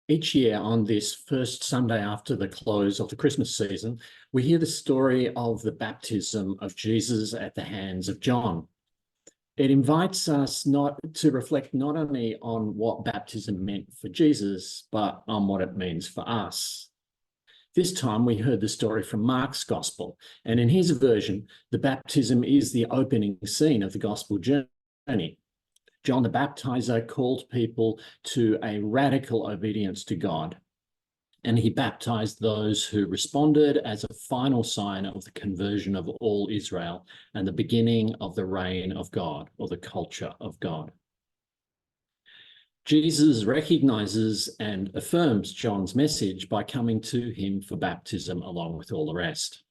Each year on this first Sunday after the close of the Christmas season, we hear the story of the baptism of Jesus at the hands of John. It invites us not to reflect not only on what baptism meant for Jesus, but on what it means for us. This time we heard the story from Mark's Gospel, and in his version, the baptism is the opening scene of the Gospel journey. John the Baptizer called people to a radical obedience to God, and he baptized those who responded as a final sign of the conversion of all Israel and the beginning of the reign of God, or the culture of God. Jesus recognizes and affirms John's message by coming to him for baptism along with all the rest.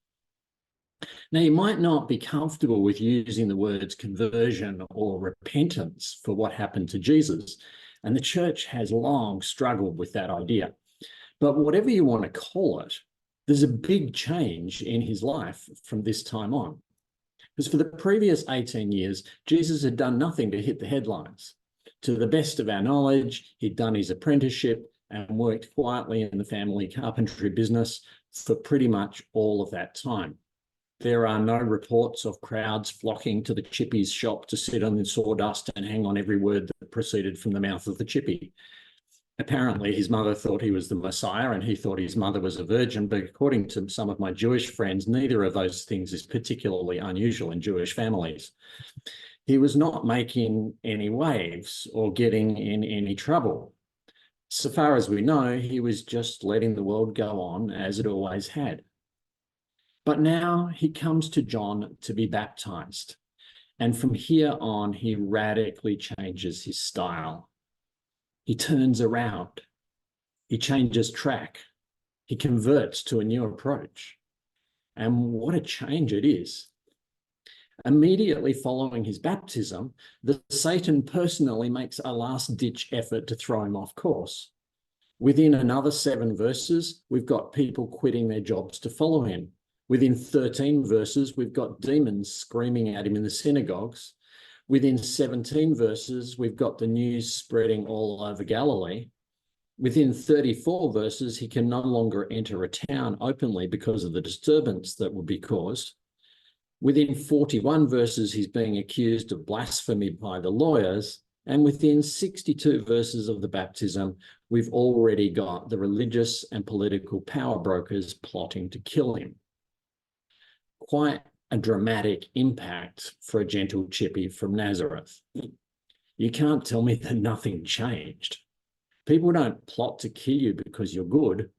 Now, you might not be comfortable with using the words conversion or repentance for what happened to Jesus, and the church has long struggled with that idea. But whatever you want to call it, there's a big change in his life from this time on. Because for the previous 18 years, Jesus had done nothing to hit the headlines. To the best of our knowledge, he'd done his apprenticeship and worked quietly in the family carpentry business for pretty much all of that time. There are no reports of crowds flocking to the chippy's shop to sit on the sawdust and hang on every word that proceeded from the mouth of the chippy. Apparently, his mother thought he was the Messiah and he thought his mother was a virgin, but according to some of my Jewish friends, neither of those things is particularly unusual in Jewish families. He was not making any waves or getting in any trouble. So far as we know, he was just letting the world go on as it always had. But now he comes to John to be baptized. And from here on, he radically changes his style. He turns around. He changes track. He converts to a new approach. And what a change it is. Immediately following his baptism, Satan personally makes a last-ditch effort to throw him off course. Within another 7 verses, we've got people quitting their jobs to follow him. Within 13 verses, we've got demons screaming at him in the synagogues. Within 17 verses, we've got the news spreading all over Galilee. Within 34 verses, he can no longer enter a town openly because of the disturbance that would be caused. Within 41 verses, he's being accused of blasphemy by the lawyers. And within 62 verses of the baptism, we've already got the religious and political power brokers plotting to kill him. Quite a dramatic impact for a gentle chippy from Nazareth. You can't tell me that nothing changed. People don't plot to kill you because you're good.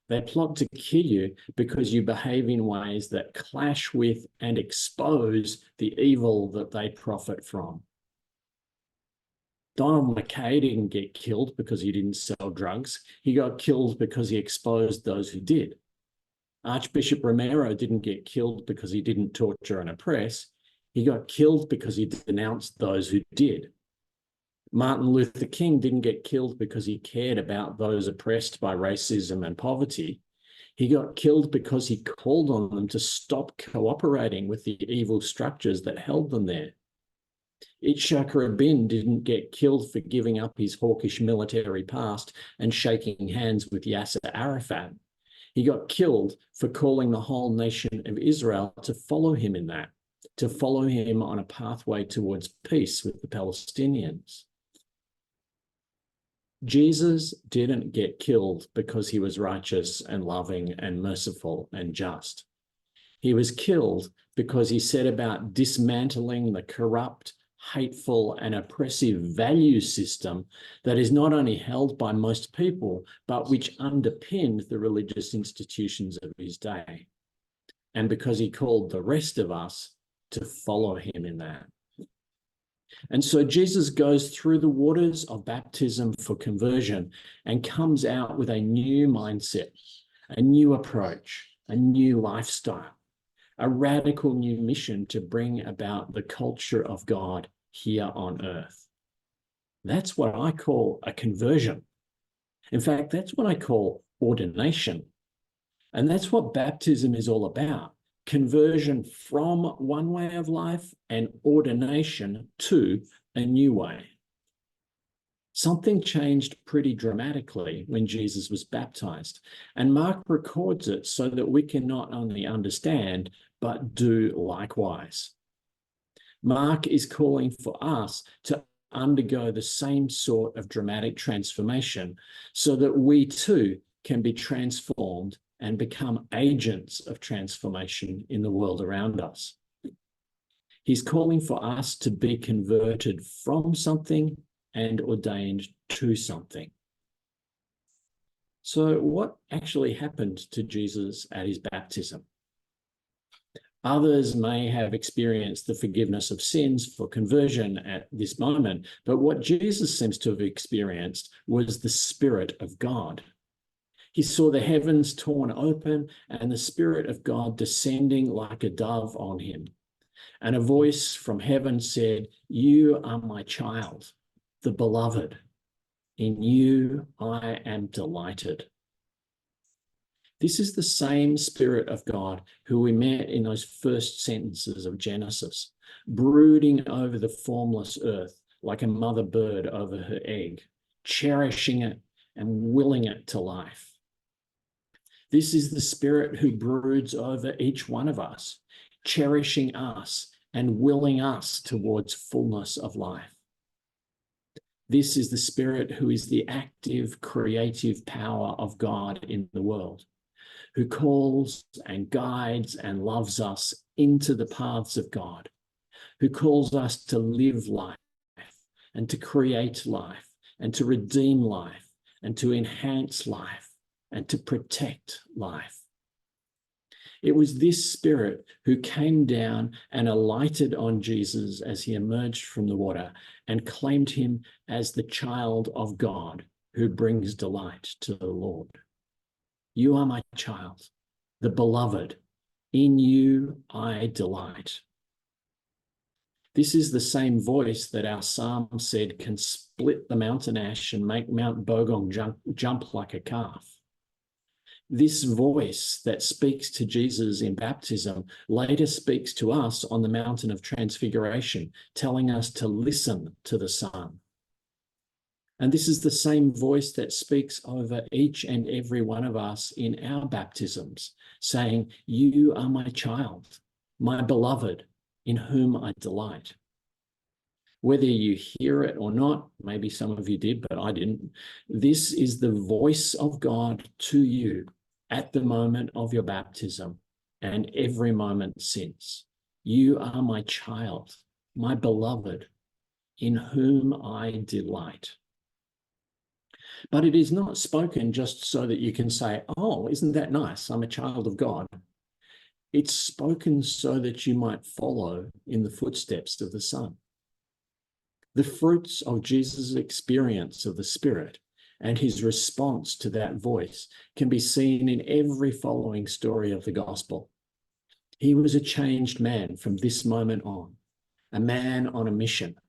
They plot to kill you because you behave in ways that clash with and expose the evil that they profit from. Donald McKay didn't get killed because he didn't sell drugs. He got killed because he exposed those who did. Archbishop Romero didn't get killed because he didn't torture and oppress. He got killed because he denounced those who did. Martin Luther King didn't get killed because he cared about those oppressed by racism and poverty. He got killed because he called on them to stop cooperating with the evil structures that held them there. Itzhak Rabin didn't get killed for giving up his hawkish military past and shaking hands with Yasser Arafat. He got killed for calling the whole nation of Israel to follow him in that, to follow him on a pathway towards peace with the Palestinians. Jesus didn't get killed because he was righteous and loving and merciful and just. He was killed because he set about dismantling the corrupt, hateful and oppressive value system that is not only held by most people, but which underpinned the religious institutions of his day. And because he called the rest of us to follow him in that. And so Jesus goes through the waters of baptism for conversion and comes out with a new mindset, a new approach, a new lifestyle, a radical new mission to bring about the culture of God here on earth. That's what I call a conversion. In fact, that's what I call ordination. And that's what baptism is all about. Conversion from one way of life and ordination to a new way. Something changed pretty dramatically when Jesus was baptized, and Mark records it so that we can not only understand, but do likewise. Mark is calling for us to undergo the same sort of dramatic transformation so that we too can be transformed and become agents of transformation in the world around us. He's calling for us to be converted from something and ordained to something. So what actually happened to Jesus at his baptism? Others may have experienced the forgiveness of sins for conversion at this moment, but what Jesus seems to have experienced was the Spirit of God. He saw the heavens torn open and the Spirit of God descending like a dove on him. And a voice from heaven said, "You are my child, the beloved. In you I am delighted." This is the same Spirit of God who we met in those first sentences of Genesis, brooding over the formless earth like a mother bird over her egg, cherishing it and willing it to life. This is the Spirit who broods over each one of us, cherishing us and willing us towards fullness of life. This is the Spirit who is the active, creative power of God in the world, who calls and guides and loves us into the paths of God, who calls us to live life and to create life and to redeem life and to enhance life and to protect life. It was this Spirit who came down and alighted on Jesus as he emerged from the water and claimed him as the child of God who brings delight to the Lord. You are my child, the beloved. In you I delight. This is the same voice that our psalm said can split the mountain ash and make Mount Bogong jump like a calf. This voice that speaks to Jesus in baptism later speaks to us on the mountain of transfiguration, telling us to listen to the Son. And this is the same voice that speaks over each and every one of us in our baptisms, saying, "You are my child, my beloved, in whom I delight." Whether you hear it or not, maybe some of you did, but I didn't, this is the voice of God to you at the moment of your baptism and every moment since. You are my child, my beloved, in whom I delight. But it is not spoken just so that you can say, "Oh, isn't that nice? I'm a child of God." It's spoken so that you might follow in the footsteps of the Son. The fruits of Jesus' experience of the Spirit and his response to that voice can be seen in every following story of the gospel. He was a changed man from this moment on, a man on a mission,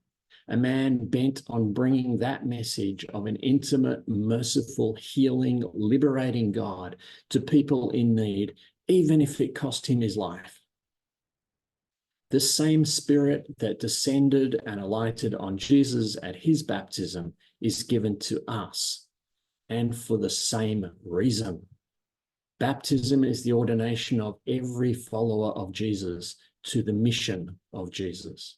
a man bent on bringing that message of an intimate, merciful, healing, liberating God to people in need, even if it cost him his life. The same Spirit that descended and alighted on Jesus at his baptism is given to us, and for the same reason. Baptism is the ordination of every follower of Jesus to the mission of Jesus.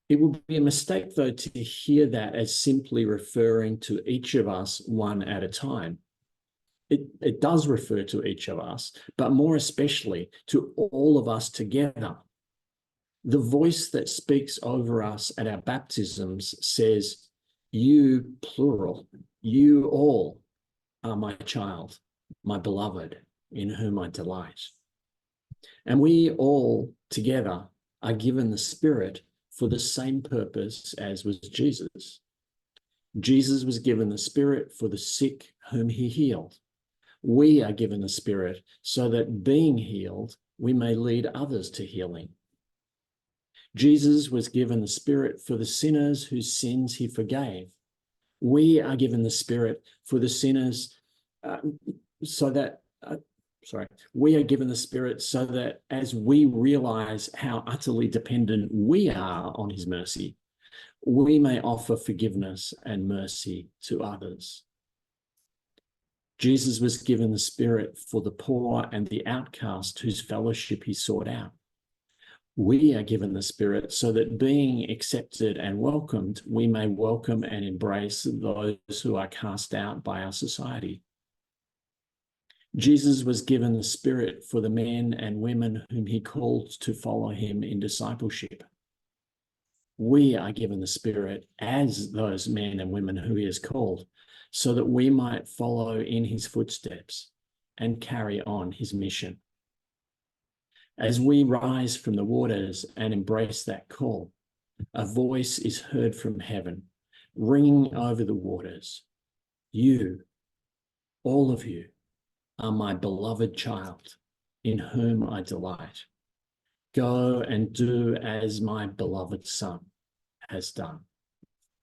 It would be a mistake, though, to hear that as simply referring to each of us one at a time. It does refer to each of us, but more especially to all of us together. The voice that speaks over us at our baptisms says, "You," plural, "you all are my child, my beloved, in whom I delight." And we all together are given the Spirit for the same purpose as was Jesus. Jesus was given the Spirit for the sick whom he healed. We are given the Spirit so that being healed, we may lead others to healing. Jesus was given the Spirit for the sinners whose sins he forgave. We are given the Spirit for the sinners we are given the Spirit so that as we realize how utterly dependent we are on his mercy, we may offer forgiveness and mercy to others. Jesus was given the Spirit for the poor and the outcast whose fellowship he sought out. We are given the Spirit so that being accepted and welcomed, we may welcome and embrace those who are cast out by our society. Jesus was given the Spirit for the men and women whom he called to follow him in discipleship. We are given the Spirit as those men and women who he has called, so that we might follow in his footsteps and carry on his mission. As we rise from the waters and embrace that call, a voice is heard from heaven, ringing over the waters. You, all of you, are my beloved child, in whom I delight. Go and do as my beloved Son has done.